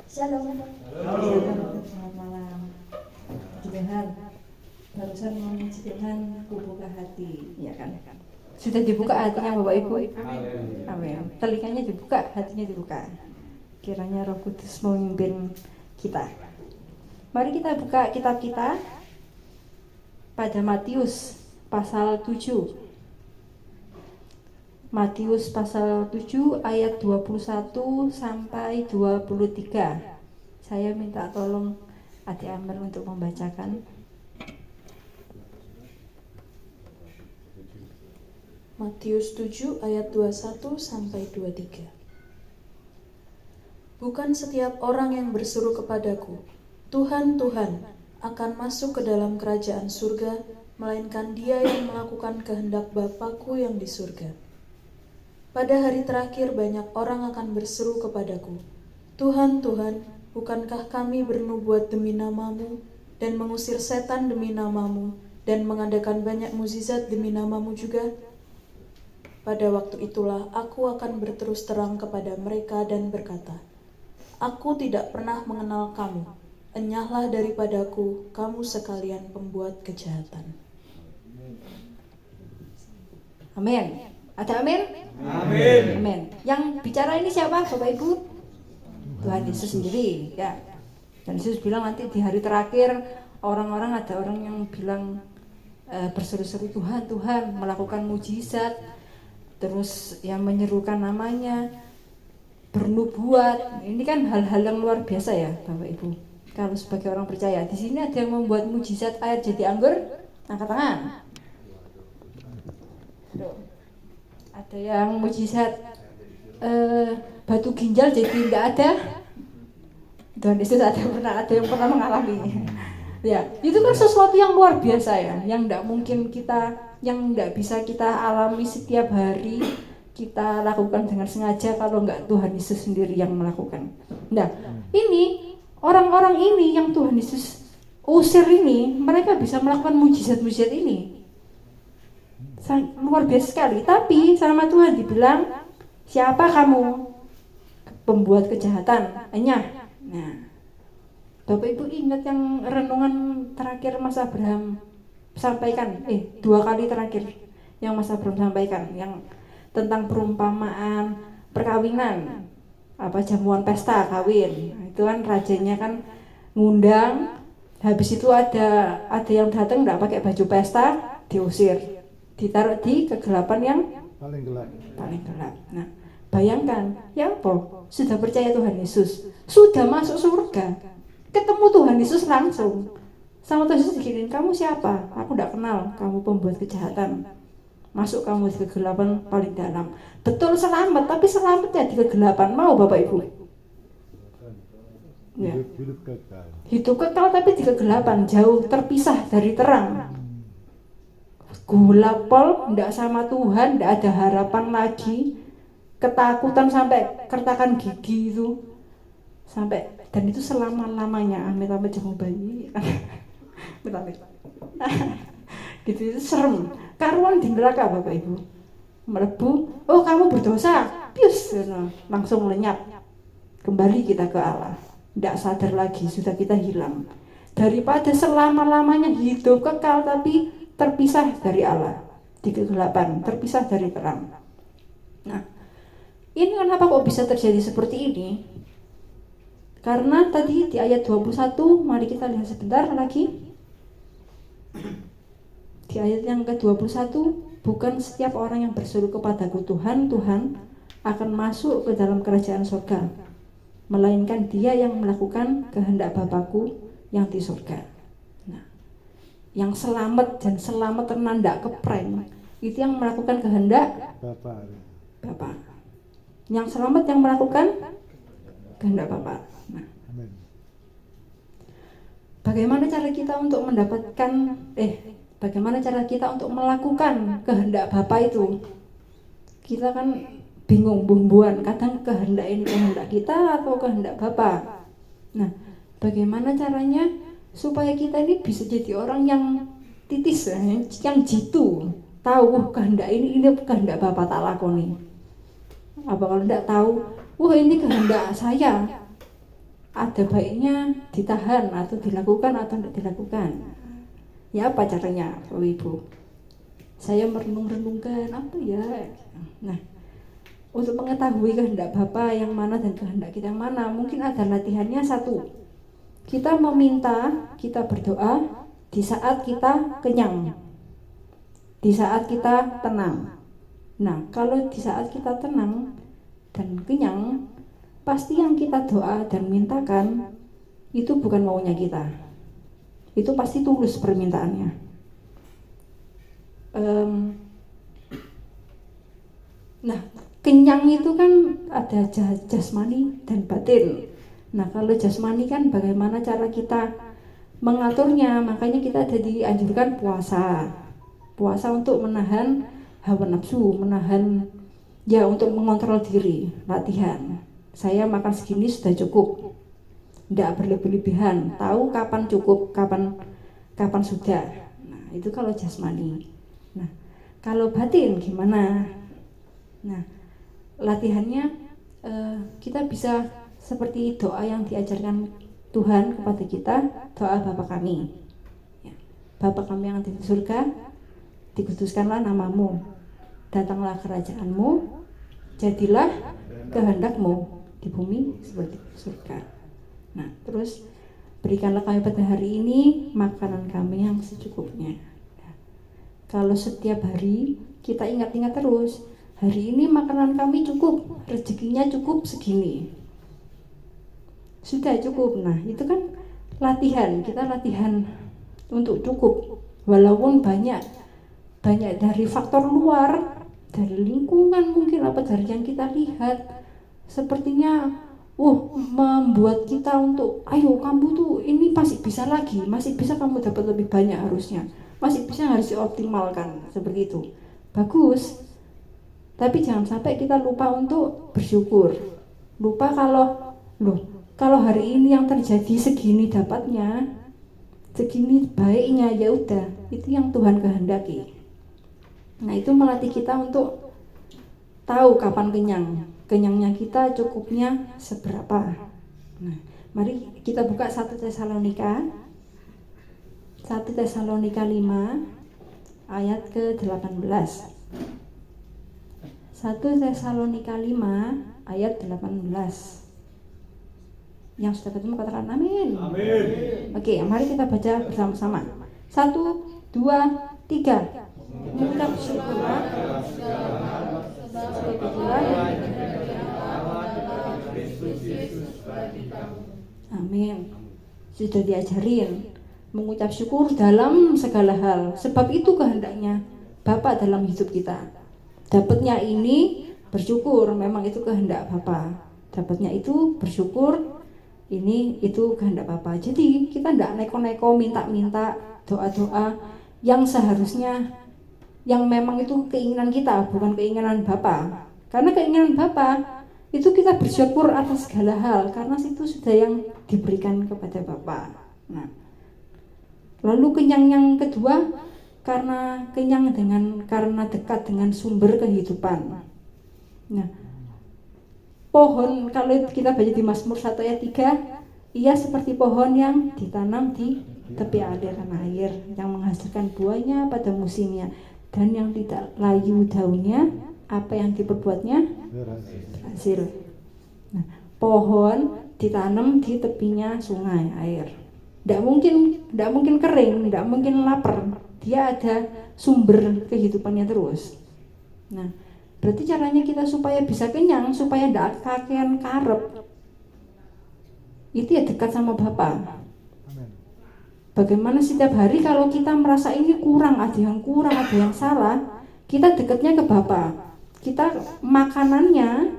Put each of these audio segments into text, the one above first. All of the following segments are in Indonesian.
Shalom. Halo. Selamat malam. Puji Tuhan. Barusan memuji Tuhan, kubuka hati, ya kan? Sudah dibuka hatinya Bapak Ibu? Amin. Telinganya dibuka, hatinya dibuka. Kiranya Roh Kudus memimpin kita. Mari kita buka kitab kita pada Matius pasal 7. Matius pasal 7 ayat 21 sampai 23. Saya minta tolong Adik Amel untuk membacakan. Matius 7 ayat 21 sampai 23. Bukan setiap orang yang berseru kepadaku, Tuhan, Tuhan, akan masuk ke dalam kerajaan surga, melainkan dia yang melakukan kehendak Bapa-Ku yang di surga. Pada hari terakhir banyak orang akan berseru kepadaku, Tuhan, Tuhan, bukankah kami bernubuat demi nama-Mu, dan mengusir setan demi nama-Mu, dan mengadakan banyak mukjizat demi nama-Mu juga? Pada waktu itulah aku akan berterus terang kepada mereka dan berkata, Aku tidak pernah mengenal kamu, enyahlah daripadaku, kamu sekalian pembuat kejahatan. Amin. Ada amin? Amin. Amin. Yang bicara ini siapa Bapak Ibu? Tuhan Yesus sendiri, ya. Dan Yesus bilang nanti di hari terakhir orang-orang ada orang yang bilang berseru-seru Tuhan, Tuhan, melakukan mujizat, terus yang menyerukan namanya, bernubuat. Ini kan hal-hal yang luar biasa ya Bapak Ibu. Kalau sebagai orang percaya, di sini ada yang membuat mujizat air jadi anggur, angkat tangan. Ada yang mujizat batu ginjal jadi tidak ada. Tuhan Yesus ada yang pernah mengalami. Ya, itu kan sesuatu yang luar biasa ya, yang tidak mungkin kita, yang tidak bisa kita alami setiap hari, kita lakukan dengan sengaja kalau enggak Tuhan Yesus sendiri yang melakukan. Nah, ini orang-orang ini yang Tuhan Yesus usir ini, mereka bisa melakukan mujizat-mujizat ini. Luar biasa sekali. Tapi sama Tuhan dibilang, siapa kamu? Pembuat kejahatan, enyah. Nah, Bapak Ibu ingat yang renungan terakhir Mas Abraham sampaikan, 2 kali terakhir yang Mas Abraham sampaikan, yang tentang perumpamaan perkawinan, jamuan pesta kawin. Itu kan rajanya kan ngundang, habis itu ada yang datang nggak pakai baju pesta, diusir, ditaruh di kegelapan yang paling gelap. Nah, bayangkan, ya apa? Sudah percaya Tuhan Yesus, sudah masuk surga, ketemu Tuhan Yesus langsung. Sama Tuhan Yesus diginiin, kamu siapa? Aku tidak kenal, kamu pembuat kejahatan. Masuk kamu di kegelapan paling dalam. Betul selamat, tapi selamatnya di kegelapan. Mau Bapak Ibu? Ya. Hidup kekal tapi di kegelapan, jauh terpisah dari terang. Gulapol, tidak sama Tuhan, tidak ada harapan lagi, ketakutan sampai kertakan gigi itu, sampai, dan itu selama-lamanya. Amit-amit jamu bayi, amit-amit. Gitu, itu serem. Karuan di neraka Bapak Ibu, melebu, oh kamu berdosa, pius, langsung lenyap. Kembali kita ke Allah, tidak sadar lagi, sudah kita hilang. Daripada selama-lamanya hidup kekal tapi terpisah dari Allah, di kegelapan, terpisah dari terang. Nah, ini kenapa kok bisa terjadi seperti ini? Karena tadi di ayat 21, mari kita lihat sebentar lagi. Di ayat yang ke-21, bukan setiap orang yang berseru kepadaku Tuhan, Tuhan, akan masuk ke dalam kerajaan surga, melainkan dia yang melakukan kehendak Bapa-Ku yang di surga. Nah, yang selamat dan selamat tenan ndak keprank, itu yang melakukan kehendak Bapa. Yang selamat yang melakukan kehendak Bapa. Nah, bagaimana cara kita untuk mendapatkan bagaimana cara kita untuk melakukan kehendak Bapa itu? Kita kan bingung, bumbuan, kadang kehendak ini kehendak kita atau kehendak Bapa. Nah, bagaimana caranya supaya kita ini bisa jadi orang yang titis, yang jitu, tahu kehendak ini kehendak Bapa tak lakoni. Apa kalau tidak tahu, wah ini kehendak saya, ada baiknya ditahan atau dilakukan atau tidak dilakukan. Ya apa caranya Bapak Ibu? Saya merenung-renungkan apa ya. Nah, untuk mengetahui kehendak Bapa yang mana dan kehendak kita yang mana, mungkin ada latihannya satu. Kita meminta, kita berdoa di saat kita kenyang, di saat kita tenang. Nah, kalau di saat kita tenang dan kenyang, pasti yang kita doa dan mintakan itu bukan maunya kita. Itu pasti tulus permintaannya. Nah, kenyang itu kan ada jasmani dan batin. Nah, kalau jasmani kan bagaimana cara kita mengaturnya, makanya kita ada dianjurkan puasa. Puasa untuk menahan hawa nafsu, menahan ya untuk mengontrol diri, latihan. Saya makan segini sudah cukup. Tidak berlebih-lebihan, tahu kapan cukup, kapan sudah. Nah, itu kalau jasmani. Nah, kalau batin gimana? Nah, latihannya kita bisa seperti doa yang diajarkan Tuhan kepada kita, doa Bapa kami. Ya. Bapa kami yang di surga, dikuduskanlah namamu, datanglah kerajaanmu, jadilah kehendakmu di bumi seperti di surga. Nah, terus berikanlah kami pada hari ini makanan kami yang secukupnya. Nah, kalau setiap hari kita ingat-ingat terus, hari ini makanan kami cukup, rezekinya cukup segini, sudah cukup. Nah, itu kan latihan, kita latihan untuk cukup, walaupun banyak dari faktor luar, dari lingkungan mungkin apa dari yang kita lihat, sepertinya membuat kita untuk ayo kamu tuh ini masih bisa lagi, masih bisa kamu dapat lebih banyak, harusnya masih bisa, harus dioptimalkan seperti itu. Bagus, tapi jangan sampai kita lupa untuk bersyukur, lupa kalau hari ini yang terjadi segini dapatnya, segini baiknya, ya udah, itu yang Tuhan kehendaki. Nah, itu melatih kita untuk tahu kapan kenyangnya kita, cukupnya seberapa. Nah, mari kita buka 1 Tesalonika 5 ayat ke-18. 1 Tesalonika 5 ayat 18. Yang sudah ketemu katakan amin. Amin. Oke, mari kita baca bersama-sama. 1, 2, 3. Mengucap syukurlah sebab itulah amin. Sudah diajarin mengucap syukur dalam segala hal, sebab itu kehendaknya Bapa dalam hidup kita. Dapatnya ini bersyukur, memang itu kehendak Bapa. Dapatnya itu bersyukur, ini itu kehendak Bapa. Jadi kita tidak neko-neko minta-minta doa-doa yang seharusnya, yang memang itu keinginan kita, bukan keinginan Bapa. Karena keinginan Bapa itu kita bersyukur atas segala hal, karena itu sudah yang diberikan kepada Bapa. Nah, lalu kenyang yang kedua, karena dekat dengan sumber kehidupan. Nah, pohon, kalau kita baca di Mazmur 1 ayat 3, ia seperti pohon yang ditanam di tepi aliran air, yang menghasilkan buahnya pada musimnya, dan yang tidak layu daunnya, apa yang diperbuatnya berhasil. Nah, pohon ditanam di tepinya sungai air, tidak mungkin kering, tidak mungkin lapar, dia ada sumber kehidupannya terus. Nah, berarti caranya kita supaya bisa kenyang, supaya tidak kakean karep, itu ya dekat sama Bapa. Bagaimana setiap hari kalau kita merasa ini kurang, ada yang salah, kita dekatnya ke Bapa. Kita makanannya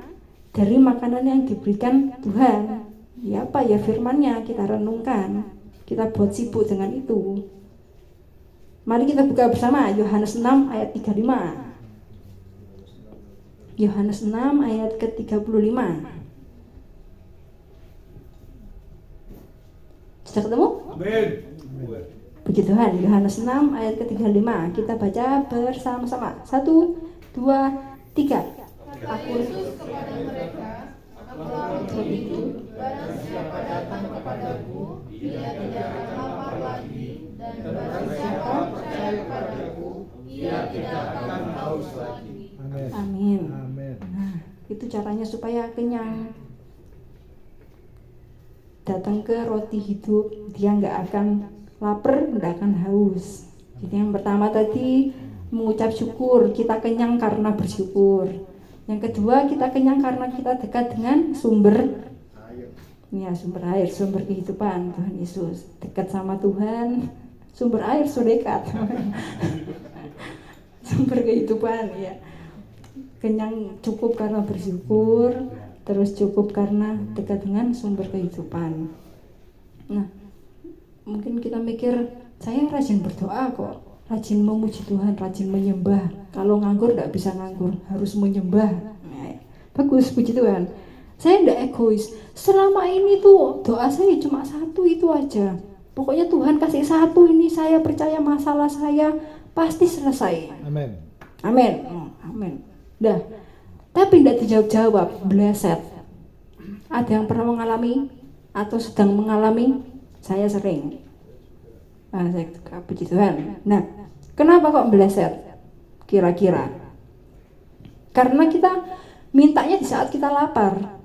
dari makanan yang diberikan Tuhan. Ya apa ya, firman-Nya kita renungkan, kita buat sibuk dengan itu. Mari kita buka bersama Yohanes 6 ayat 35. Yohanes 6 ayat ke-35. Sudah ketemu? Amin. Puji Tuhan. Yohanes 6 ayat ke-35. Kita baca bersama-sama. 1, 2, 3. Aku Yesus kepada mereka, akulah roti hidup, barang siapa datang padaku, ia tidak akan lapar lagi, dan barang siapa percaya padaku, ia tidak akan haus lagi. Amin. Amin. Amin. Nah, itu caranya supaya kenyang. Datang ke roti hidup, dia nggak akan lapar, nggak akan haus. Jadi yang pertama tadi mengucap syukur, kita kenyang karena bersyukur. Yang kedua, kita kenyang karena kita dekat dengan sumber air, sumber kehidupan, Tuhan Yesus. Dekat sama Tuhan, sumber air sudah dekat. Sumber kehidupan, ya. Kenyang cukup karena bersyukur, terus cukup karena dekat dengan sumber kehidupan. Nah, mungkin kita mikir, saya rajin berdoa kok, rajin memuji Tuhan, rajin menyembah. Kalau nganggur tidak bisa nganggur, harus menyembah. Nah, bagus, puji Tuhan. Saya tidak egois. Selama ini tuh doa saya cuma satu itu aja. Pokoknya Tuhan kasih satu ini, saya percaya masalah saya pasti selesai. Amin. Amin. Amin. Dah. Tapi tidak dijawab-jawab, bleset. Ada yang pernah mengalami atau sedang mengalami? Saya sering. Nah, saya puji Tuhan. Nah, kenapa kok bleset? Kira-kira? Karena kita mintanya di saat kita lapar.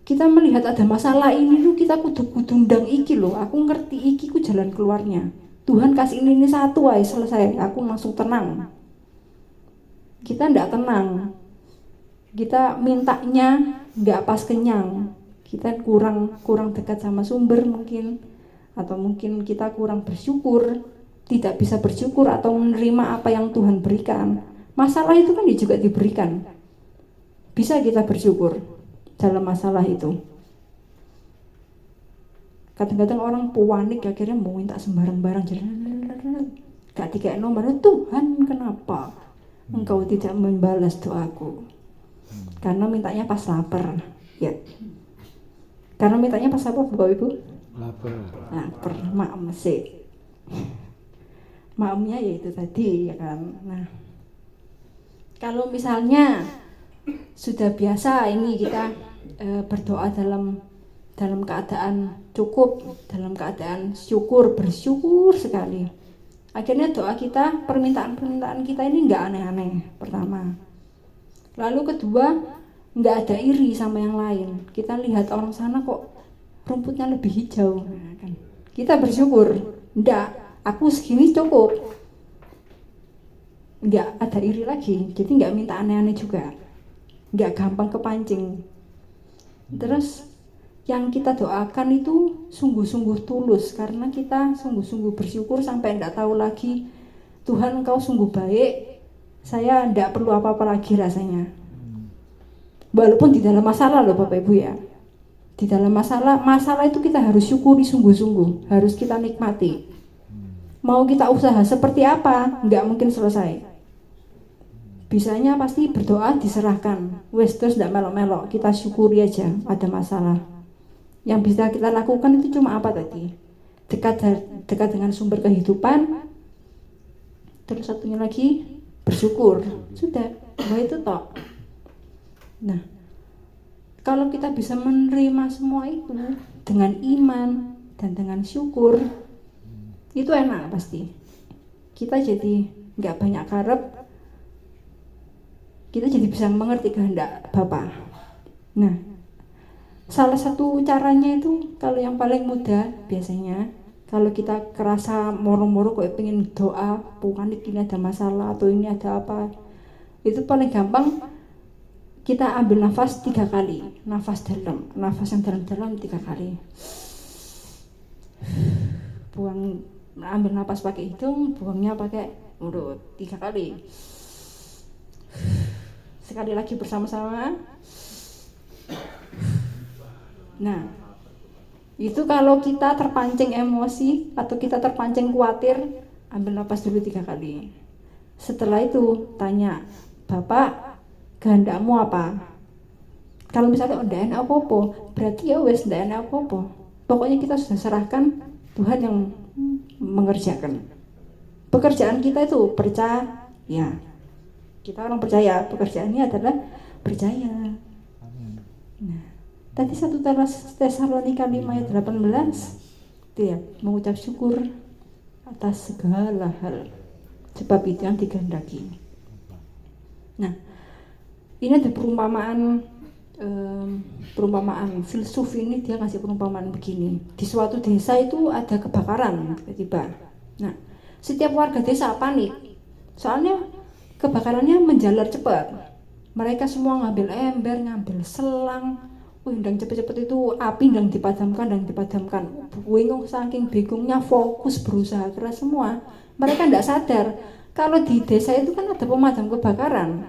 Kita melihat ada masalah ini tuh, kita kudu ndang iki loh. Aku ngerti iki ku jalan keluarnya. Tuhan kasih ini satu aja selesai. Aku langsung tenang. Kita ndak tenang, kita mintanya nggak pas kenyang, kita kurang dekat sama sumber mungkin, atau mungkin kita kurang bersyukur, tidak bisa bersyukur atau menerima apa yang Tuhan berikan. Masalah itu kan juga diberikan, bisa kita bersyukur dalam masalah itu. Kadang-kadang orang panik akhirnya mau minta sembarang-barang, gak dikasih nomor. Tuhan, kenapa Engkau tidak membalas doaku? Karena mintanya pas lapar, ya. Karena mintanya pas apa, Bapak Ibu? Lapar, maem sih. Maemnya ya itu tadi, ya kan. Nah, kalau misalnya sudah biasa ini kita berdoa dalam keadaan cukup, dalam keadaan syukur, bersyukur sekali. Akhirnya doa kita, permintaan kita ini nggak aneh-aneh, pertama. Lalu kedua, nggak ada iri sama yang lain. Kita lihat orang sana kok rumputnya lebih hijau, nah, kan. Kita bersyukur, enggak, aku segini cukup. Nggak ada iri lagi, jadi nggak minta aneh-aneh juga, nggak gampang kepancing. Terus yang kita doakan itu sungguh-sungguh tulus, karena kita sungguh-sungguh bersyukur sampai enggak tahu lagi, Tuhan Engkau sungguh baik, saya enggak perlu apa-apa lagi rasanya. Walaupun di dalam masalah loh Bapak Ibu ya, di dalam masalah itu kita harus syukuri sungguh-sungguh, harus kita nikmati. Mau kita usaha seperti apa, enggak mungkin selesai. Bisanya pasti berdoa diserahkan, wes terus enggak melok-melok, kita syukuri aja ada masalah. Yang bisa kita lakukan itu cuma apa tadi? Dekat dengan sumber kehidupan. Terus satunya lagi bersyukur. Sudah, bahwa itu tok. Nah, kalau kita bisa menerima semua itu dengan iman dan dengan syukur, itu enak pasti. Kita jadi nggak banyak harap, kita jadi bisa mengerti kehendak Bapa. Nah, salah satu caranya itu, kalau yang paling mudah biasanya, kalau kita kerasa moro-moro kok pengen doa, bukan ini ada masalah atau ini ada apa, itu paling gampang kita ambil nafas 3 kali, nafas yang dalam-dalam 3 kali, buang, ambil nafas pakai hidung, buangnya pakai mulut 3 kali, sekali lagi bersama-sama. Nah, itu kalau kita terpancing emosi atau kita terpancing khawatir, ambil napas dulu 3 kali. Setelah itu tanya, Bapak, kehendakmu apa? Kalau misalnya ndak enak apa-apa, berarti ya wes ndak enak apa-apa. Pokoknya kita sudah serahkan, Tuhan yang mengerjakan. Pekerjaan kita itu percaya. Kita orang percaya, pekerjaannya adalah percaya. Nah, Tadi 1 Tesalonika 5 ayat 18 itu ya, mengucap syukur atas segala hal, sebab itu yang dikehendaki. Nah, ini ada perumpamaan filsuf ini, dia ngasih perumpamaan begini. Di suatu desa itu ada kebakaran tiba-tiba. Nah, setiap warga desa panik, soalnya kebakarannya menjalar cepat. Mereka semua ngambil ember, ngambil selang, dan cepet-cepet itu api dan dipadamkan. Bingung, saking bingungnya, fokus berusaha keras semua. Mereka tidak sadar kalau di desa itu kan ada pemadam kebakaran.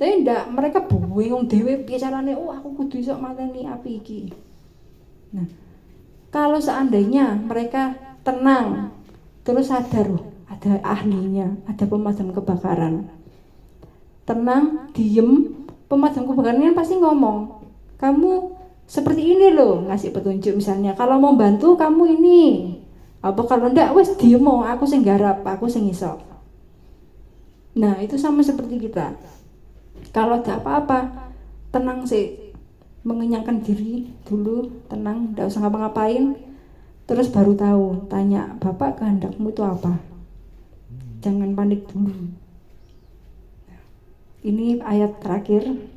Tapi tidak, mereka bingung dewe piye carane, aku kudu iso mateni api iki. Nah, kalau seandainya mereka tenang, terus sadar ada ahlinya, ada pemadam kebakaran, tenang, diem, pemadam kebakarannya pasti ngomong, kamu seperti ini loh, ngasih petunjuk misalnya, kalau mau bantu kamu ini, apa kalau enggak wes diem, aku sing garap, aku sing iso. Nah, itu sama seperti kita. Kalau ada apa-apa, tenang sih, mengenyangkan diri dulu, tenang, enggak usah ngapa-ngapain, terus baru tahu, tanya, Bapak kehendakmu itu apa? Jangan panik dulu. Ini ayat terakhir,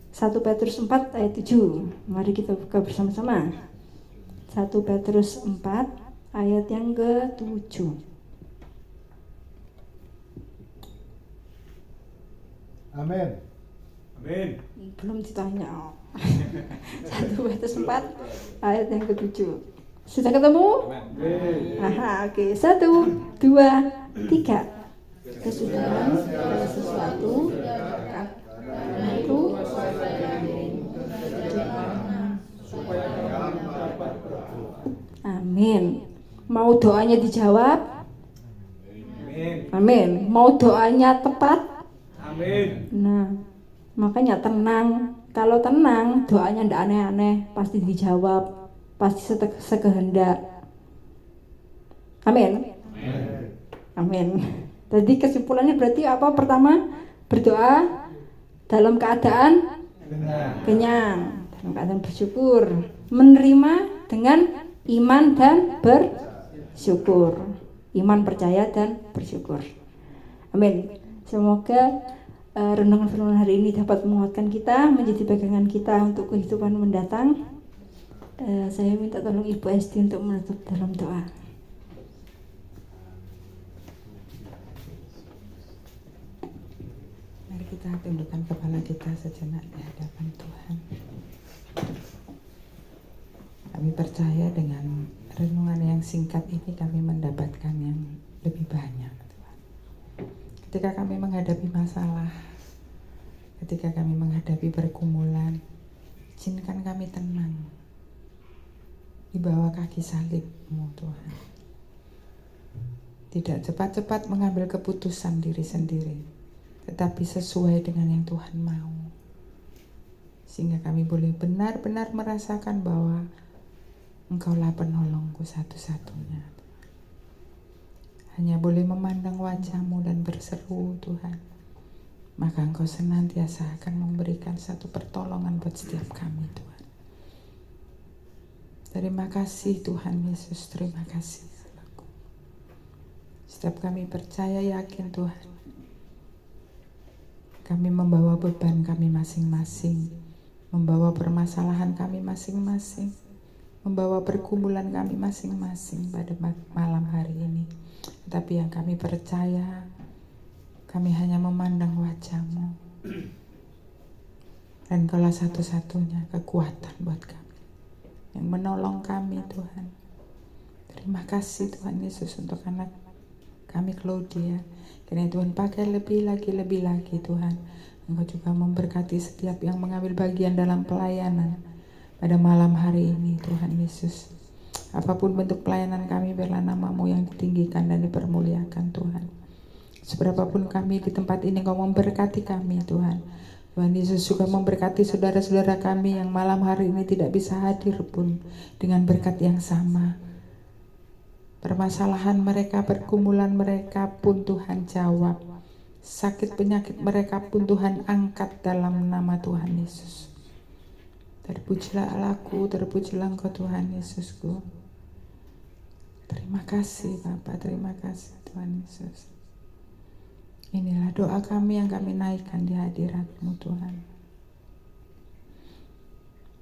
1 Petrus 4 ayat 7. Mari kita buka bersama-sama. 1 Petrus 4 ayat yang ke-7. Amin. Amin. Belum ditanya. 1 Petrus 4 ayat yang ke-7. Sudah ketemu? Amin. Aha, oke. 1, 2, 3. Kesudahan segala sesuatu itu amin. Mau doanya dijawab? Amin. Amin. Mau doanya tepat? Amin. Nah, makanya tenang. Kalau tenang, doanya ndak aneh-aneh, pasti dijawab, pasti sekehendak. Amin. Amin. Jadi kesimpulannya berarti apa? Pertama, berdoa dalam keadaan kenyang, dalam keadaan bersyukur, menerima dengan iman dan bersyukur, iman, percaya dan bersyukur. Amin. Semoga renungan firman hari ini dapat menguatkan kita, menjadi pegangan kita untuk kehidupan mendatang. Saya minta tolong Ibu Esti untuk menutup dalam doa. Mari kita tundukkan kepala kita sejenak di hadapan Tuhan. Kami percaya dengan renungan yang singkat ini kami mendapatkan yang lebih banyak, Tuhan. Ketika kami menghadapi masalah, ketika kami menghadapi pergumulan, izinkan kami tenang di bawah kaki salib-Mu, Tuhan. Tidak cepat-cepat mengambil keputusan diri sendiri, tetapi sesuai dengan yang Tuhan mau. Sehingga kami boleh benar-benar merasakan bahwa Engkaulah penolongku satu-satunya. Hanya boleh memandang wajah-Mu dan berseru, Tuhan. Maka Engkau senantiasa akan memberikan satu pertolongan buat setiap kami, Tuhan. Terima kasih Tuhan Yesus, terima kasih. Setiap kami percaya, yakin Tuhan, kami membawa beban kami masing-masing, membawa permasalahan kami masing-masing, membawa pergumulan kami masing-masing pada malam hari ini. Tetapi yang kami percaya, kami hanya memandang wajah-Mu, dan Kaulah satu-satunya kekuatan buat kami, yang menolong kami, Tuhan. Terima kasih Tuhan Yesus untuk anak kami Claudia. Karena Tuhan pakai lebih lagi Tuhan. Engkau juga memberkati setiap yang mengambil bagian dalam pelayanan pada malam hari ini, Tuhan Yesus. Apapun bentuk pelayanan kami, biarlah nama-Mu yang ditinggikan dan dipermuliakan, Tuhan. Seberapapun kami di tempat ini, Engkau memberkati kami, Tuhan. Tuhan Yesus juga memberkati saudara-saudara kami yang malam hari ini tidak bisa hadir pun dengan berkat yang sama. Permasalahan mereka, pergumulan mereka pun Tuhan jawab. Sakit penyakit mereka pun Tuhan angkat dalam nama Tuhan Yesus. Terpujilah Allahku, terpujilah Engkau Tuhan Yesusku. Terima kasih Bapa, terima kasih Tuhan Yesus. Inilah doa kami yang kami naikkan di hadirat-Mu Tuhan.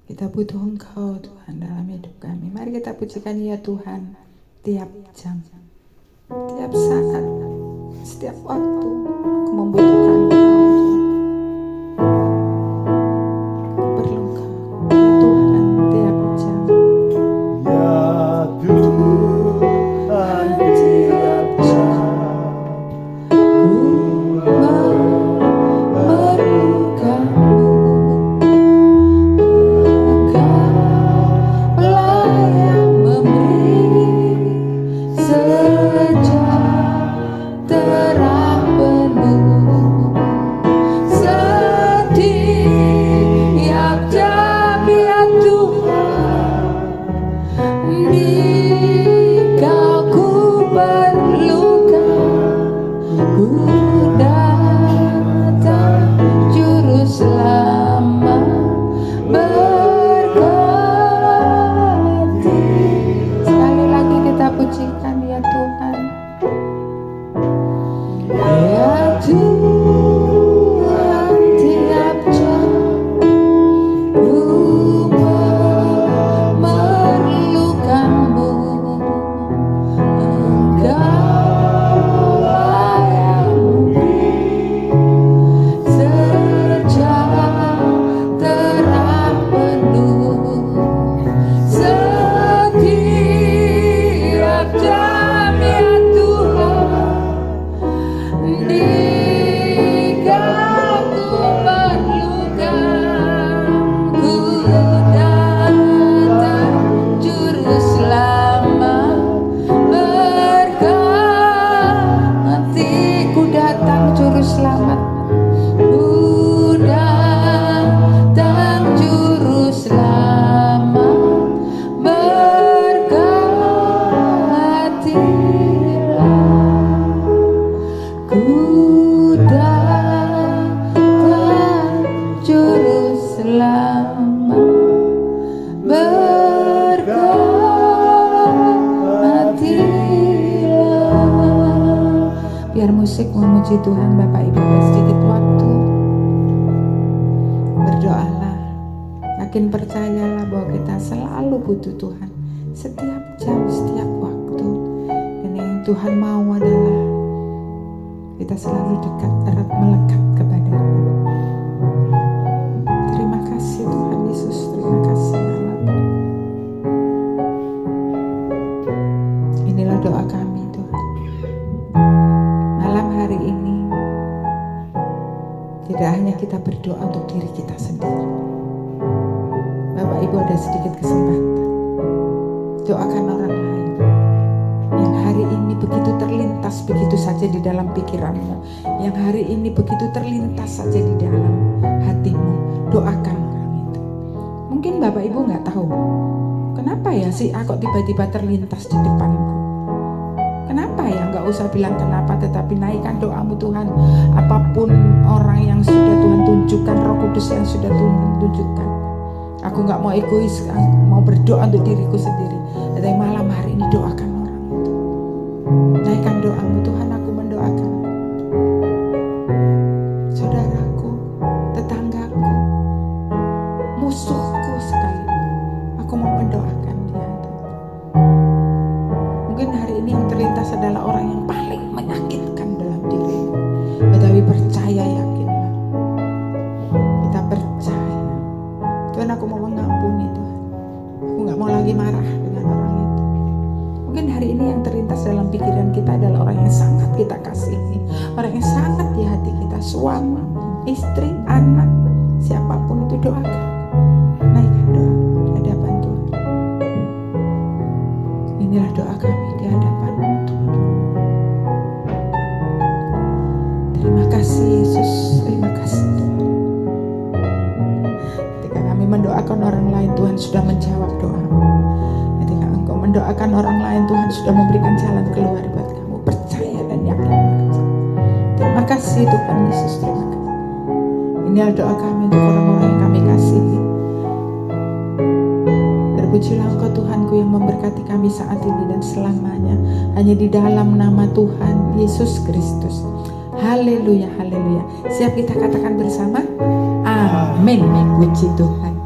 Kita butuh Engkau Tuhan dalam hidup kami. Mari kita pujikan ya Tuhan tiap jam, tiap saat, setiap waktu. Aku membutuhkan Engkau. Aku perlu Engkau ya Tuhan tiap jam. Ya Tuhan tiap jam Biar musik memuji Tuhan. Bapak Ibu ada sedikit waktu, berdoalah, yakin percayalah bahwa kita selalu butuh Tuhan setiap jam, setiap waktu. Dan yang Tuhan mau adalah kita selalu dekat, erat, melekat kepada-Nya. Terima kasih Tuhan Yesus, terima kasih Allah. Inilah doa kami Tuhan. Malam hari ini tidak hanya kita berdoa untuk diri kita sendiri. Bapak Ibu ada sedikit kesempatan, doakan orang lain yang hari ini begitu terlintas begitu saja di dalam pikiranmu, yang hari ini begitu terlintas saja di dalam hatimu. Doakan orang itu. Mungkin Bapak Ibu nggak tahu kenapa ya si A kok tiba-tiba terlintas di depanku. Kenapa ya? Nggak usah bilang kenapa, tetapi naikkan doamu Tuhan. Apapun orang yang sudah Tuhan tunjukkan, Roh Kudus yang sudah Tuhan tunjukkan. Aku nggak mau egois, mau berdoa untuk diriku sendiri. Tapi malam hari ini doakan orang itu. Naikkan doamu Tuhan, aku mendoakan saudaraku, tetanggaku, musuhku sekalipun. Aku mau mendoakan dia. Mungkin hari ini yang terlintas adalah orang yang paling menyakitkan dalam dirimu. Tetapi percaya, yakinlah. Kita percaya. Tuhan, aku mau mengampuni Tuhan. Aku gak mau lagi marah dengan orang itu. Mungkin hari ini yang terlintas dalam pikiran kita adalah orang yang sangat kita kasihi. Orang yang sangat di hati kita. Suami, istri, anak, siapapun itu doakan. Naikkan doa di hadapan Tuhan. Inilah doa kami di hadapan-Mu Tuhan. Terima kasih Yesus, terima kasih Tuhan. Ketika kami mendoakan orang lain, Tuhan sudah menjawab doa. Ketika Engkau mendoakan orang lain, Tuhan sudah memberikan jalan keluar buat kamu. Percaya dan yakin. Terima kasih Tuhan Yesus, terima kasih. Inilah doa kami untuk orang-orang yang kami kasihi. Terpujilah Engkau Tuhanku yang memberkati kami saat ini dan selamanya. Hanya di dalam nama Tuhan Yesus Kristus. Haleluya, haleluya. Siap kita katakan bersama? Amin. Puji Tuhan.